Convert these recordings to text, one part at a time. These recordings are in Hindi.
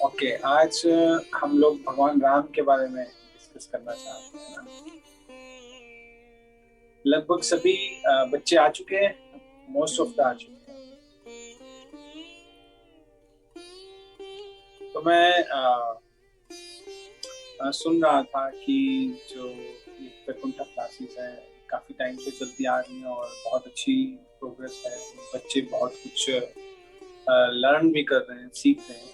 ओके, आज हम लोग भगवान राम के बारे में डिस्कस करना चाहते हैं ना। लगभग सभी बच्चे आ चुके हैं, मोस्ट ऑफ द आ चुके हैं। तो मैं सुन रहा था कि जो ये वैकुंठा क्लासेस है काफी टाइम से चलती आ रही हैं और बहुत अच्छी प्रोग्रेस है। बच्चे बहुत कुछ लर्न भी कर रहे हैं, सीख रहे हैं।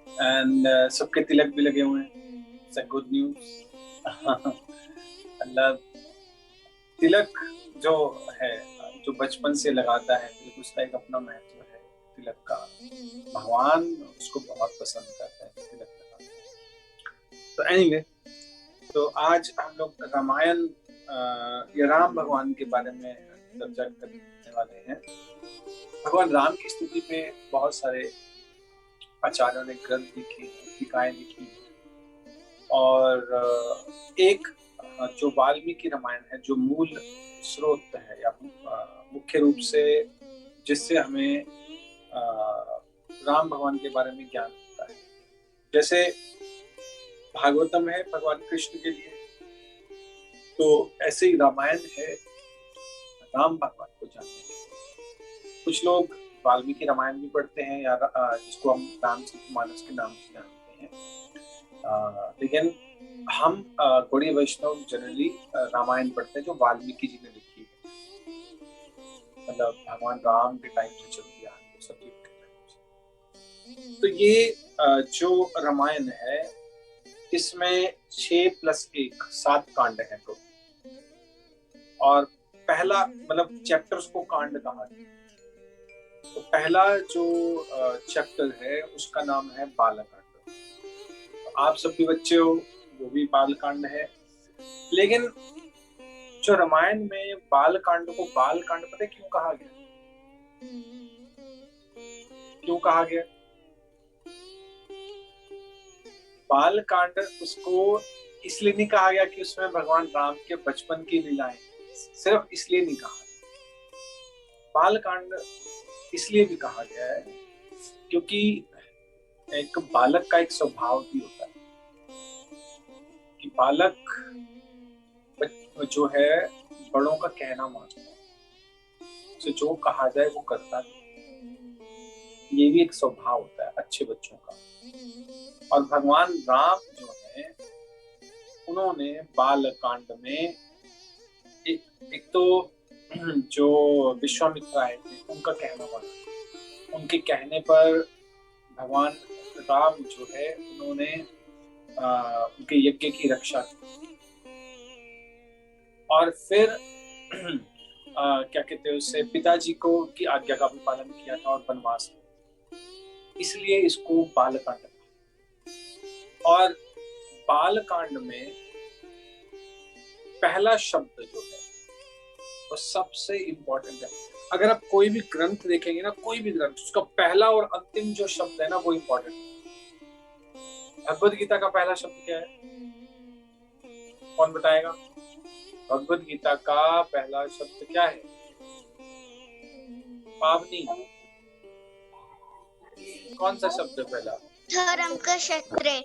एंड सबके तिलक भी लगे हुए हैं। It's a good news. मतलब तिलक जो है, जो बचपन से लगाता है तिलक, उसका एक अपना महत्व है तिलक का। भगवान उसको बहुत पसंद करते हैं तिलक लगाना। तो एनीवे, तो आज हम लोग रामायण या राम भगवान के बारे में चर्चा करने वाले हैं। भगवान राम की स्तुति में बहुत सारे आचार्यों ने ग्रंथ लिखे हैं, टीकाएं लिखी हैं। और एक जो वाल्मीकि रामायण है, जो मूल स्रोत है या मुख्य रूप से जिससे हमें राम भगवान के बारे में ज्ञान होता है। जैसे भागवतम है भगवान कृष्ण के लिए, तो ऐसे ही रामायण है राम भगवान को जानने के लिए। कुछ लोग वाल्मीकि रामायण भी पढ़ते हैं या जिसको हम रामचरितमानस के नाम से जानते हैं। लेकिन हम गौड़ीय वैष्णव जनरली रामायण पढ़ते हैं जो वाल्मीकि जी ने लिखी है। मतलब भगवान राम के टाइम से चलती आ रही है, सतयुग के टाइम से। तो ये जो रामायण है, इसमें 6+1 7 कांड हैं तो। और पहला मतलब चैप्टर्स को कांड कहा गया। तो पहला जो चैप्टर है उसका नाम है बालकांड। तो आप सब भी बच्चे हो, वो भी बालकांड है। लेकिन जो रामायण में बालकांड को बालकांड पता है क्यों कहा गया? क्यों कहा गया बालकांड? उसको इसलिए नहीं कहा गया कि उसमें भगवान राम के बचपन की लीलाएं, सिर्फ इसलिए नहीं कहा। बालकांड इसलिए भी कहा गया है क्योंकि एक बालक का एक स्वभाव भी होता है कि बालक जो है बड़ों का कहना मानता है, उसे जो कहा जाए वो करता है। ये भी एक स्वभाव होता है अच्छे बच्चों का। और भगवान राम जो है, उन्होंने बालकांड में एक तो जो विश्वामित्र आए थे उनका कहना माना। उनके कहने पर भगवान राम जो है उन्होंने उनके यज्ञ की रक्षा की। और फिर क्या कहते हैं उससे पिताजी को की आज्ञा का भी पालन किया था और वनवास में। इसलिए इसको बालकांड कहा। और बालकांड में पहला शब्द जो है वो सबसे इंपॉर्टेंट है। अगर आप कोई भी ग्रंथ देखेंगे ना, कोई भी ग्रंथ, उसका पहला और अंतिम जो शब्द है ना वो इंपॉर्टेंट है। भगवद गीता का पहला शब्द क्या है? कौन बताएगा? भगवद गीता का पहला शब्द क्या है? पावनी। कौन सा शब्द है पहला? धर्म का क्षेत्र।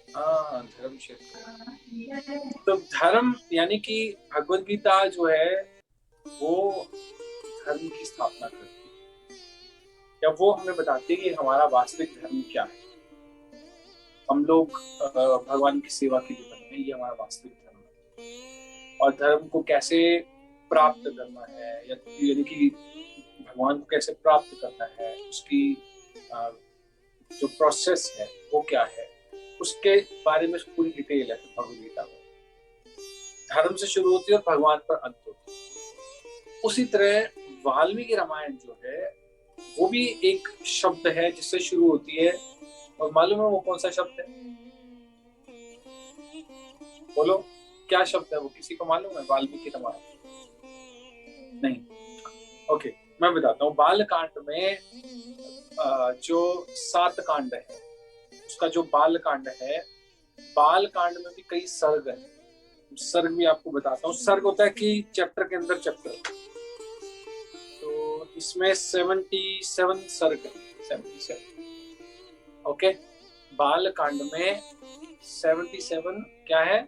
हाँ, धर्म क्षेत्र। तो धर्म यानी कि भगवद गीता जो है वो धर्म की स्थापना करती है, या वो हमें बताती है कि हमारा वास्तविक धर्म क्या है। हम लोग भगवान की सेवा के लिए बने हैं, ये हमारा वास्तविक धर्म है। और धर्म को कैसे प्राप्त करना है, यानी कि भगवान को कैसे प्राप्त करना है, उसकी जो प्रोसेस है वो क्या है, उसके बारे में पूरी डिटेल है भगवद गीता में। धर्म से शुरू होती है और भगवान पर अंत होती है। उसी तरह वाल्मीकि रामायण जो है वो भी एक शब्द है जिससे शुरू होती है। और मालूम है वो कौन सा शब्द है? बोलो, क्या शब्द है वो? किसी को मालूम है वाल्मीकि रामायण? नहीं? ओके, मैं बताता हूँ। बालकांड में जो 7 कांड है, उसका जो बालकांड है, बालकांड में भी कई सर्ग है। सर्ग भी आपको बताता हूँ। सर्ग होता है कि चैप्टर के अंदर चैप्टर। तो इसमें 77 सर्ग है, 77। ओके, बाल कांड में 77 क्या है,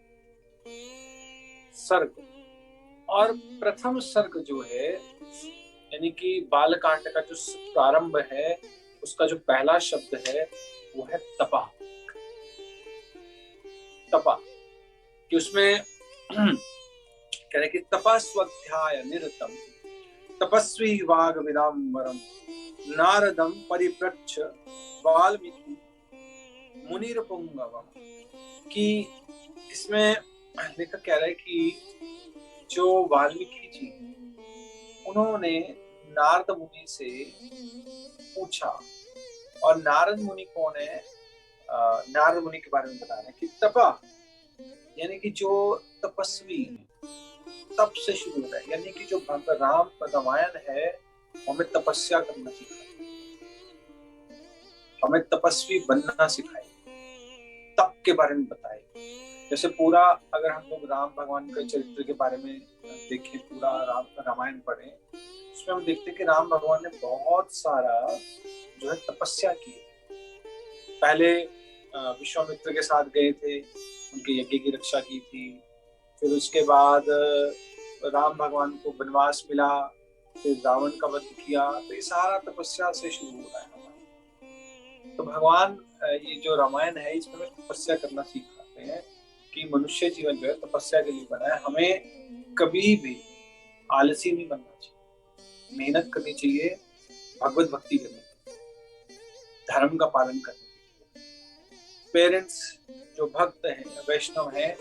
सर्ग। और प्रथम सर्ग जो है, यानी कि बाल कांड का जो प्रारंभ है, उसका जो पहला शब्द है वो है तपा। तपा कि उसमें कह रहे कि तपस्वध्याय निरतम तपस्वी वाग विदाम्बरम नारदम परिप्रच्छ वाल्मीकि मुनिरपुंगवम। कि इसमें लेखक कह रहा है कि जो वाल्मीकि जी, उन्होंने नारद मुनि से पूछा, और नारद मुनि कौन है, नारद मुनि के बारे में बता रहे हैं कि तपा यानी कि जो तपस्वी, तप से शुरू होता है, यानी कि जो राम रामायण है हमें तपस्या करना सिखाए, हमें तपस्वी बनना सिखाए, तप के बारे में बताए। जैसे पूरा अगर हम लोग राम भगवान के चरित्र के बारे में देखें, पूरा रामायण पढ़ें, उसमें हम देखते हैं कि राम भगवान ने बहुत सारा जो है तपस्या की। पहले विश्वामित्र के साथ गए थे, उनके यज्ञ की रक्षा की थी। फिर उसके बाद राम भगवान को वनवास मिला, फिर रावण का वध किया। तो ये सारा तपस्या से शुरू हो रहा है हमारा। तो भगवान ये जो रामायण है इसमें तपस्या करना सिखाते हैं कि मनुष्य जीवन जो है तपस्या के लिए बना है। हमें कभी भी आलसी नहीं बनना चाहिए, मेहनत करनी चाहिए, भगवत भक्ति करनी चाहिए, धर्म का पालन करना चाहिए। पेरेंट्स जो भक्त हैं, वैष्णव हैं,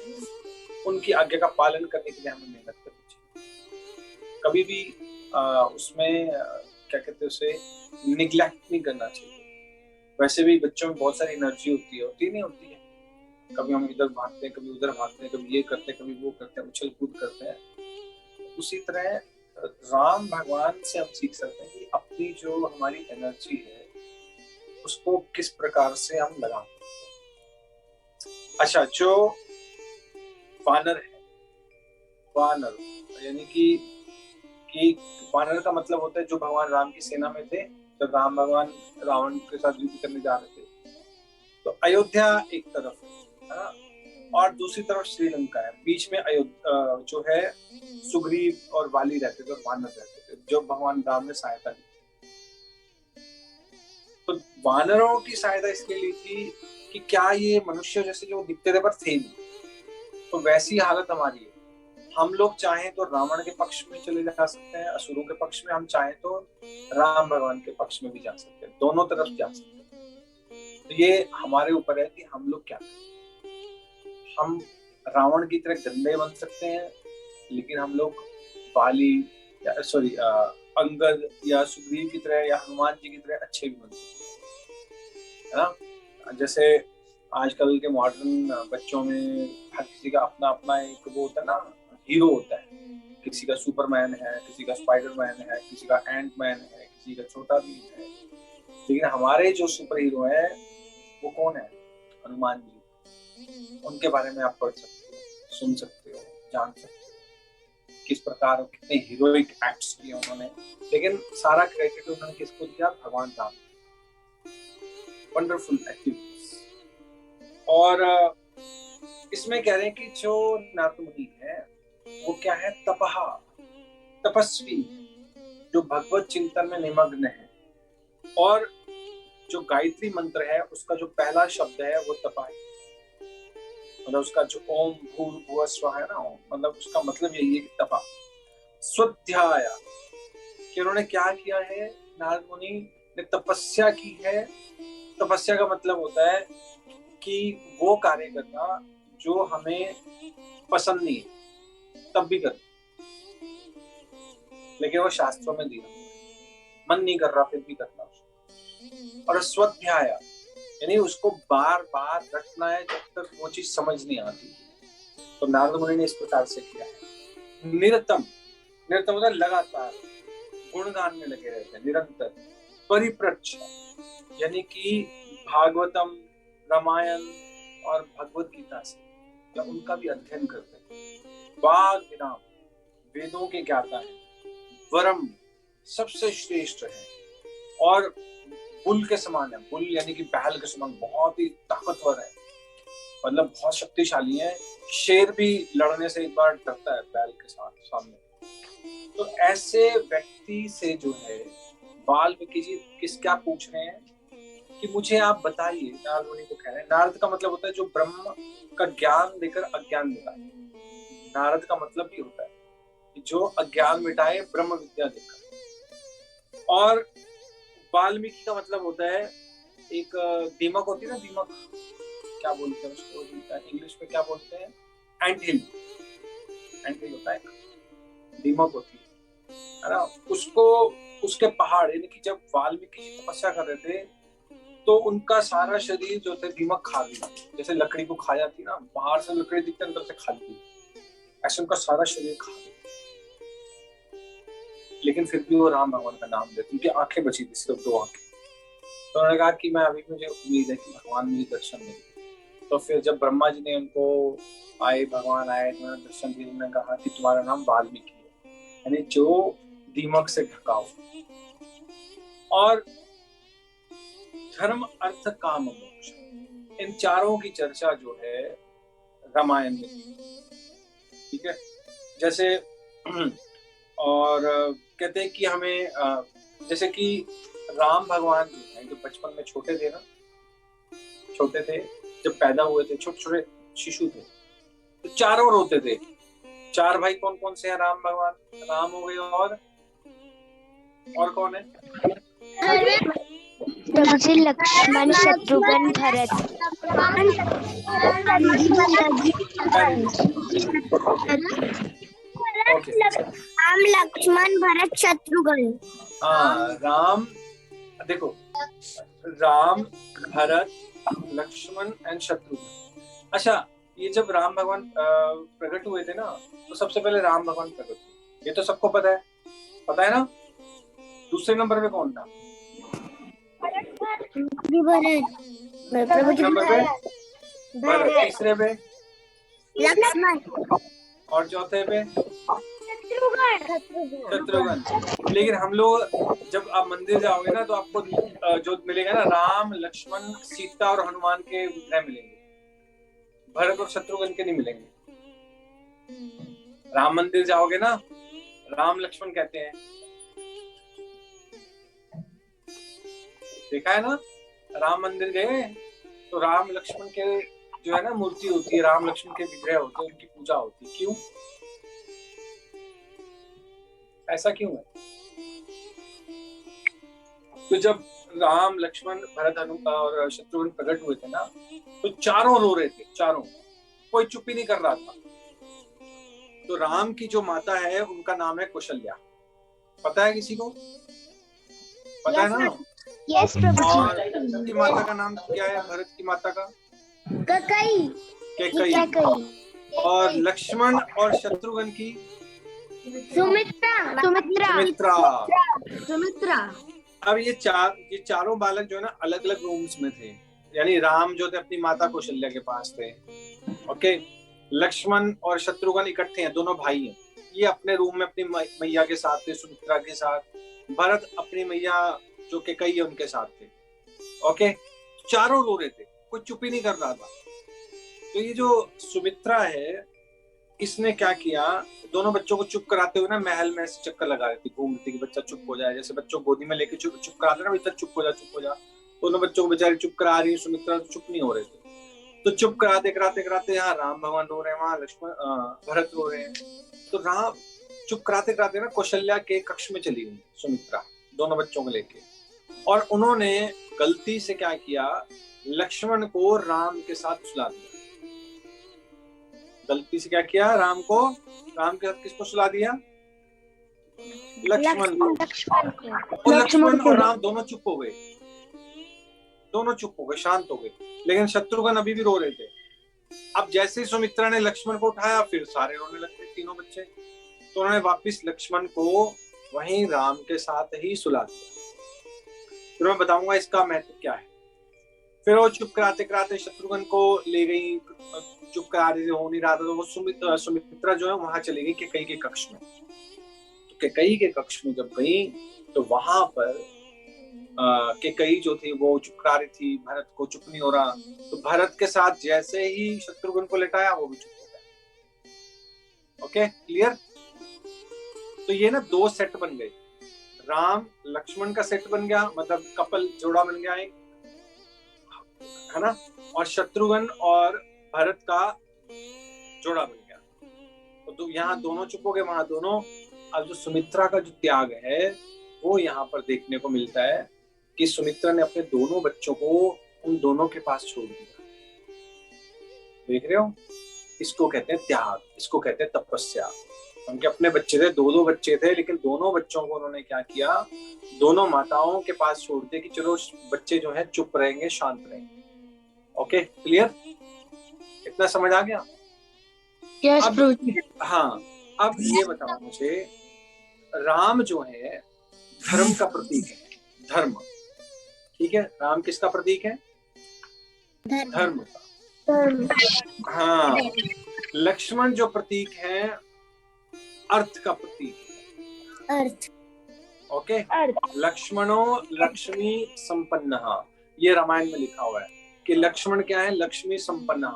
उनकी आज्ञा का पालन करने के लिए हमें मेहनत करनी चाहिए। कभी भी उसमें क्या कहते हैं, उसे निग्लेक्ट नहीं करना चाहिए। वैसे भी बच्चों में बहुत सारी एनर्जी होती नहीं होती है। कभी हम इधर भागते हैं, कभी उधर भागते हैं, कभी ये करते हैं, कभी वो करते हैं, उछल कूद करते हैं। उसी तरह राम भगवान से हम सीख सकते हैं कि अपनी जो हमारी एनर्जी है उसको किस प्रकार से हम लगाएं। अच्छा, जो वानर है, वानर यानी कि वानर का मतलब होता है जो भगवान राम की सेना में थे जब राम भगवान रावण के साथ युद्ध करने जा रहे थे। तो अयोध्या एक तरफ है ना, और दूसरी तरफ श्रीलंका है। बीच में अयोध्या जो है सुग्रीव और वाली रहते थे और वानर रहते थे, जो भगवान राम ने सहायता ली। तो वानरों की सहायता इसलिए ली थी कि क्या ये मनुष्य जैसे जो दिखते थे पर थे नहीं। तो वैसी हालत हमारी है। हम लोग चाहें तो रावण के पक्ष में चले जा सकते हैं, असुरों के पक्ष में, हम चाहें तो राम भगवान के पक्ष में भी जा सकते हैं, दोनों तरफ जा सकते हैं। तो ये हमारे ऊपर है कि हम लोग क्या करें। हम रावण की तरह गंदे बन सकते हैं, लेकिन हम लोग वाली या अंगद या सुग्रीव की तरह या हनुमान जी की तरह अच्छे भी बन सकते हैं, है ना। जैसे आजकल के मॉडर्न बच्चों में हर किसी का अपना अपना एक वो होता है ना, हीरो होता है। किसी का सुपरमैन है, किसी का स्पाइडरमैन है, किसी का एंटमैन है, किसी का छोटा भीम है। लेकिन हमारे जो सुपर हीरो है वो कौन है, हनुमान जी। उनके बारे में आप पढ़ सकते हो, सुन सकते हो, जान सकते हो किस प्रकार कितने हीरोइक एक्ट्स किए उन्होंने। लेकिन सारा क्रेडिट उन्होंने किसको दिया, भगवान राम। Wonderful activities. और इसमें कह रहे हैं कि जो नारद मुनि है वो क्या है, तपहा, तपस्वी, जो भगवत चिंतन में निमग्न है। और जो गायत्री मंत्र है उसका जो पहला शब्द है वो तपा है। मतलब उसका जो ओम भूर्भुवः स्वः है ना, मतलब उसका मतलब यही है कि तपा। स्वाध्याय कि उन्होंने क्या किया है, नारद मुनि ने तपस्या की है। तपस्या का मतलब होता है कि वो कार्य करना जो हमें पसंद नहीं है तब भी कर, लेकिन वो शास्त्रों में दिया, मन नहीं कर रहा फिर भी करना उसको। और स्वाध्याय यानी उसको बार बार रटना है जब तक वो चीज समझ नहीं आती। तो नारद मुनि ने इस प्रकार से किया है। निरतम, निरतम मतलब लगातार, गुणगान में लगे रहते हैं निरंतर। परिप्रच्छ यानी कि भागवतम, रामायण और भगवत गीता से या उनका भी अध्ययन करते हैं। वाग विराम, वेदों के ज्ञाता है। वरम सबसे श्रेष्ठ है। और बुल के समान है। बुल यानी कि बैल के समान, बहुत ही ताकतवर है, मतलब बहुत शक्तिशाली है। शेर भी लड़ने से एक बार डरता है बैल के साथ सामने। तो ऐसे व्यक्ति से जो है वाल्मीकि जी किस क्या पूछ रहे हैं कि मुझे आप बताइए। नारद मुनि को कह रहे हैं, नारद का मतलब होता है जो ब्रह्म का ज्ञान देकर अज्ञान मिटाए। नारद का मतलब ही होता है कि जो अज्ञान मिटाए ब्रह्म विद्या देकर। और वाल्मीकि का मतलब होता है एक दीमक होती है ना, दीमक क्या बोलते हैं उसको, इंग्लिश में क्या बोलते हैं, एंटहिल। एंटहिल होता है, दीमक होती है ना। उसको उसके पहाड़, यानी कि जब वाल्मीकि जी तपस्या कर रहे थे तो उनका सारा शरीर जो थे दीमक खा गया। जैसे लकड़ी को खा जाती ना, बाहर से लकड़ी दिखते अंदर से खाती, ऐसे उनका सारा शरीर खा गया। लेकिन फिर भी वो राम भगवान का नाम लेते, उनकी आंखें बची थी, सिर्फ 2 आंखें। तो उन्होंने कहा कि मैं अभी, मुझे उम्मीद है कि भगवान मुझे दर्शन देंगे। तो फिर जब ब्रह्मा जी ने उनको भगवान आए, उन्होंने दर्शन दिए, उन्होंने कहा कि तुम्हारा नाम वाल्मीकि है, यानी जो दीमक से ढका हो। और धर्म अर्थ काम मोक्ष, इन चारों की चर्चा जो है रामायण में, ठीक है। जैसे और कहते हैं कि हमें जैसे कि राम भगवान जो है, जो बचपन में छोटे थे ना, छोटे थे जब पैदा हुए थे, छोटे छोटे शिशु थे, तो चारों रोते थे। 4 भाई कौन कौन से हैं? राम भगवान, राम हो गए, और कौन है? प्रभु जी लक्ष्मण शत्रुघ्न भरत। राम लक्ष्मण भरत शत्रुघ्न। हाँ, राम, देखो, राम, भरत, लक्ष्मण एंड शत्रुघ्न। अच्छा, ये जब राम भगवान प्रकट हुए थे ना, तो सबसे पहले राम भगवान प्रकट हुए, ये तो सबको पता है ना। दूसरे नंबर पे कौन था? नंबर पे भरत, तीसरे पे लक्ष्मण, और चौथे पे शत्रुघ्न। लेकिन हम लोग जब आप मंदिर जाओगे ना, तो आपको जो मिलेगा ना, राम, लक्ष्मण, सीता और हनुमान के विग्रह मिलेंगे, भरत और शत्रुघ्न के नहीं मिलेंगे। राम मंदिर जाओगे ना, राम लक्ष्मण कहते हैं, देखा है ना। राम मंदिर गए तो राम लक्ष्मण के जो है ना मूर्ति होती है, राम लक्ष्मण के विग्रह होते हैं, उनकी पूजा होती है। क्यों? ऐसा क्यों है? तो जब राम, लक्ष्मण, भरत, हनुमान और शत्रुघ्न प्रकट हुए थे ना, तो चारों रो रहे थे, चारों, कोई चुप ही नहीं कर रहा था। तो राम की जो माता है उनका नाम है कौशल्या, पता है किसी को? पता है ना? यस प्रभु जी। और की माता का नाम क्या है? भरत की माता का कैकई। और लक्ष्मण और शत्रुघ्न की सुमित्रा। अब ये चारों बालक जो है ना अलग अलग रूम्स में थे। यानी राम जो थे अपनी माता कौशल्या के पास थे, ओके। लक्ष्मण और शत्रुघ्न इकट्ठे हैं, दोनों भाई हैं, ये अपने रूम में अपनी मैया के साथ थे, सुमित्रा के साथ। भरत अपनी मैया जो कैकई है उनके साथ थे, ओके। चारों रो रहे थे, कोई चुप ही नहीं कर रहा था। तो ये जो सुमित्रा है, इसने क्या किया, दोनों बच्चों को चुप कराते हुए ना महल में ऐसे चक्कर लगा रही थी, घूम रही थी कि बच्चा चुप हो जाए। जैसे बच्चों को गोदी में लेके चुप कराते ना, बच्चा चुप हो जा। दोनों बच्चों को बेचारी चुप करा रही है, सुमित्रा तो चुप नहीं हो रहे थे। तो चुप कराते यहाँ राम भगवान रो रहे हैं, वहां लक्ष्मण भरत रो रहे हैं। तो राम चुप कराते ना कौशल्या के कक्ष में चली गई सुमित्रा, दोनों बच्चों को लेके। और उन्होंने गलती से क्या किया, लक्ष्मण को राम के साथ सुला दिया। गलती से क्या किया, राम के साथ किसको सुला दिया? लक्ष्मण को। लक्ष्मण और राम दोनों चुप हो गए, शांत हो गए। लेकिन शत्रुघ्न अभी भी रो रहे थे। अब जैसे ही सुमित्रा ने लक्ष्मण को उठाया, फिर सारे रोने लगते, तीनों बच्चे। तो उन्होंने वापिस लक्ष्मण को वहीं राम के साथ ही सुला दिया। फिर मैं बताऊंगा इसका महत्व क्या है। फिर वो चुप कराते शत्रुघ्न को ले गई, चुप करा रही, हो नहीं रहा था। तो वो सुमित्रा जो है वहां चली गई कैकई के कक्ष में। तो कैकई के कक्ष में जब गई तो वहां पर कैकेयी जो थी वो चुपका रही थी, भरत को चुप नहीं हो रहा, तो भरत के साथ जैसे ही शत्रुघ्न को लेटाया वो भी चुप हो गया। Okay, clear? तो ये ना दो सेट बन गए, राम लक्ष्मण का सेट बन गया, मतलब कपल जोड़ा बन गया एक, है ना, और शत्रुघ्न और भरत का जोड़ा बन गया। तो यहाँ दोनों चुप हो गए, वहां दोनों। अब जो सुमित्रा का जो त्याग है वो यहाँ पर देखने को मिलता है कि सुमित्रा ने अपने दोनों बच्चों को उन दोनों के पास छोड़ दिया। देख रहे हो, इसको कहते हैं त्याग, इसको कहते हैं तपस्या। उनके अपने बच्चे थे, दो बच्चे थे, लेकिन दोनों बच्चों को उन्होंने क्या किया, दोनों माताओं के पास छोड़ दिया कि चलो बच्चे जो है चुप रहेंगे, शांत रहेंगे। Okay, clear? इतना समझ आ गया? यस हाँ, अब ये बताओ मुझे, राम जो है धर्म का प्रतीक है, धर्म, ठीक है? राम किसका प्रतीक है? धर्म का। हाँ, लक्ष्मण जो प्रतीक है अर्थ का प्रतीक है, अर्थ। ओके, लक्ष्मणो लक्ष्मी संपन्न, ये रामायण में लिखा हुआ है कि लक्ष्मण क्या है? लक्ष्मी संपन्न,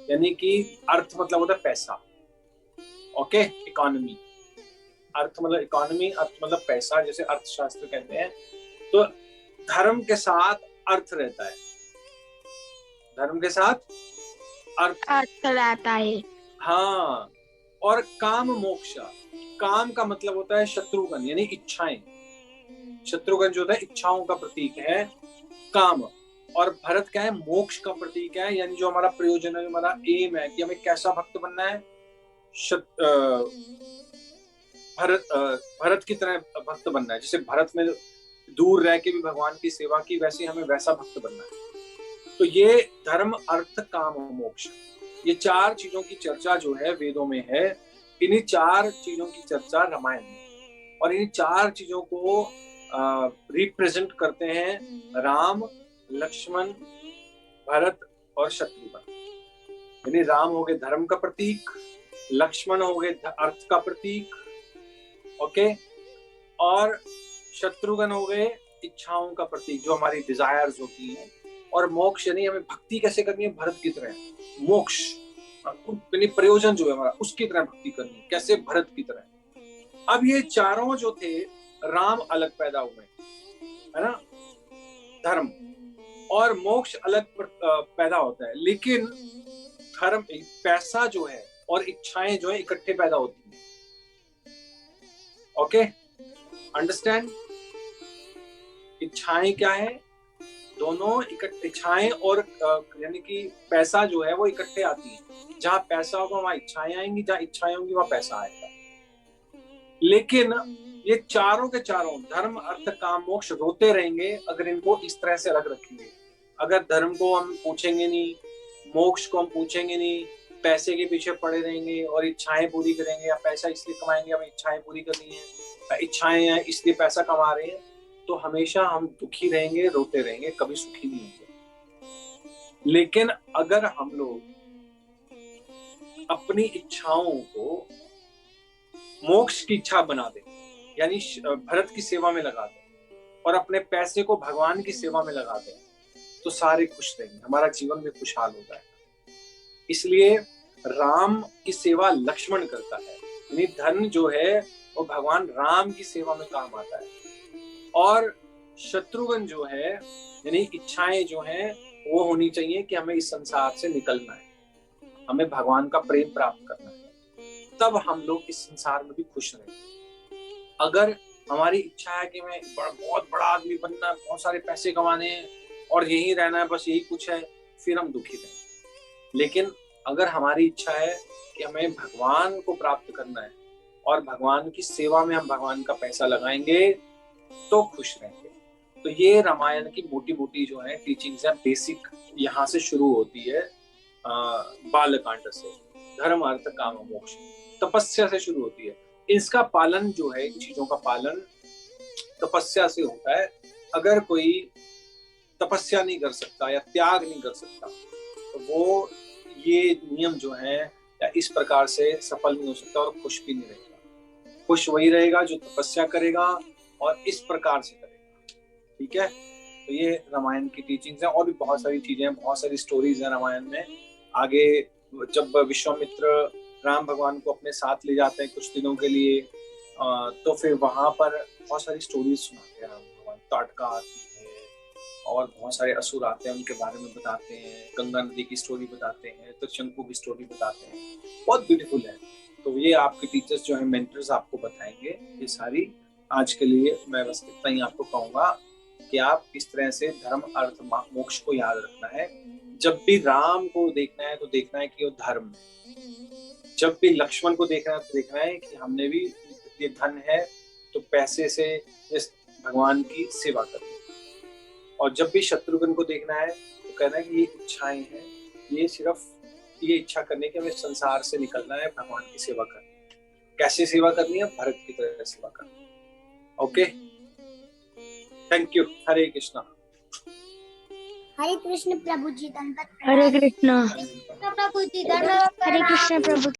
यानी कि अर्थ मतलब होता है पैसा। ओके, इकोनॉमी, अर्थ मतलब इकोनॉमी, अर्थ मतलब पैसा, जैसे अर्थशास्त्र कहते हैं। तो धर्म के साथ अर्थ रहता है, धर्म के साथ अर्थ रहता है। हाँ, और काम मोक्ष, काम का मतलब होता है शत्रुघ्न, यानी इच्छाएं। शत्रुघ्न जो है इच्छाओं का प्रतीक है, काम। और भरत क्या है? मोक्ष का प्रतीक है, यानी जो हमारा प्रयोजन है, हमारा एम है कि हमें कैसा भक्त बनना है। भरत की तरह भक्त बनना है, जैसे भरत में दूर रह के भी भगवान की सेवा की, वैसे हमें वैसा भक्त बनना है। तो ये धर्म, अर्थ, काम और मोक्ष, ये चार चीजों की चर्चा जो है वेदों में है। इन्हीं चार चीजों की चर्चा रामायण में, और इन चार चीजों को रिप्रेजेंट करते हैं राम, लक्ष्मण, भरत और शत्रुघ्न। यानी राम हो गए धर्म का प्रतीक, लक्ष्मण हो गए अर्थ का प्रतीक, ओके, और शत्रुघ्न हो गए इच्छाओं का प्रतीक, जो हमारी डिजायर्स होती हैं। और मोक्ष यानी हमें भक्ति कैसे करनी है? भरत की तरह, मोक्ष यानी प्रयोजन जो है हमारा, उसकी तरह भक्ति करनी है, कैसे? भरत की तरह। अब ये चारों जो थे, राम अलग पैदा हुए, है ना, धर्म और मोक्ष अलग पैदा होता है, लेकिन धर्म, पैसा जो है और इच्छाएं जो है इकट्ठे पैदा होती हैं। Okay, understand? इच्छाएं क्या है? दोनों इकट्ठे, इच्छाएं और यानी कि पैसा जो है वो इकट्ठे आती है। जहां पैसा होगा वहां इच्छाएं आएंगी, जहां इच्छाएं होंगी वहां पैसा आएगा। लेकिन ये चारों के चारों, धर्म, अर्थ, काम, मोक्ष, रोते रहेंगे अगर इनको इस तरह से अलग रखेंगे। अगर धर्म को हम पूछेंगे नहीं, मोक्ष को हम पूछेंगे नहीं, पैसे के पीछे पड़े रहेंगे और इच्छाएं पूरी करेंगे, या पैसा इसलिए कमाएंगे हमें इच्छाएं पूरी करनी है, इच्छाएं हैं इसलिए पैसा कमा रहे हैं, तो हमेशा हम दुखी रहेंगे, रोते रहेंगे, कभी सुखी नहीं होंगे। लेकिन अगर हम लोग अपनी इच्छाओं को मोक्ष की इच्छा बना दें, यानी भरत की सेवा में लगा दें, और अपने पैसे को भगवान की सेवा में लगा दें, तो सारे खुश रहेंगे, हमारा जीवन भी खुशहाल हो जाएगा। इसलिए राम की सेवा लक्ष्मण करता है, यानी धन जो है वो भगवान राम की सेवा में काम आता है। और शत्रुघ्न जो है, यानी इच्छाएं जो हैं वो होनी चाहिए कि हमें इस संसार से निकलना है, हमें भगवान का प्रेम प्राप्त करना है, तब हम लोग इस संसार में भी खुश रहेंगे। अगर हमारी इच्छा है कि मैं बहुत बड़ा आदमी बनना है, बहुत सारे पैसे कमाने हैं और यही रहना है, बस यही कुछ है, फिर हम दुखी रहेंगे। लेकिन अगर हमारी इच्छा है कि हमें भगवान को प्राप्त करना है और भगवान की सेवा में हम भगवान का पैसा लगाएंगे, तो खुश रहेंगे। तो ये रामायण की मोटी मोटी जो है टीचिंग्स है, बेसिक यहाँ से शुरू होती है, बालकांड से, धर्म, अर्थ, काम, मोक्ष, तपस्या से शुरू होती है। इसका पालन जो है, इन चीजों का पालन तपस्या से होता है। अगर कोई तपस्या नहीं कर सकता या त्याग नहीं कर सकता, तो वो ये नियम जो है या इस प्रकार से सफल नहीं हो सकता और खुश भी नहीं रहेगा। खुश वही रहेगा जो तपस्या करेगा और इस प्रकार से करेगा। ठीक है, तो ये रामायण की टीचिंग्स हैं। और भी बहुत सारी चीजें हैं, बहुत सारी स्टोरीज हैं रामायण में। आगे जब विश्वामित्र राम भगवान को अपने साथ ले जाते हैं कुछ दिनों के लिए, तो फिर वहां पर बहुत सारी स्टोरीज सुनाते हैं राम भगवान। ताटका आती है और बहुत सारे असुर आते हैं, उनके बारे में बताते हैं। गंगा नदी की स्टोरी बताते हैं, त्रिशंकु की स्टोरी बताते हैं। बहुत ब्यूटीफुल है। तो ये आपके टीचर्स जो है, मेंटर्स आपको बताएंगे ये सारी। आज के लिए मैं बस इतना ही आपको कहूंगा कि आप इस तरह से धर्म अर्थ मोक्ष को याद रखना है। जब भी राम को देखना है तो देखना है कि वो धर्म है। जब भी लक्ष्मण को देखना है तो देखना है कि हमने भी ये धन है तो पैसे से इस भगवान की सेवा करनी। और जब भी शत्रुघ्न को देखना है तो कहना है कि ये इच्छाएं हैं, ये सिर्फ ये इच्छा करने की हमें संसार से निकलना है, भगवान की सेवा करनी। कैसे सेवा करनी है? भरत की तरह सेवा करनी। Okay, thank you. Hare Krishna. Hare Krishna प्रभु जी, धन्यवाद। हरे कृष्णा। प्रभु जी, धन्यवाद। हरे कृष्ण प्रभु।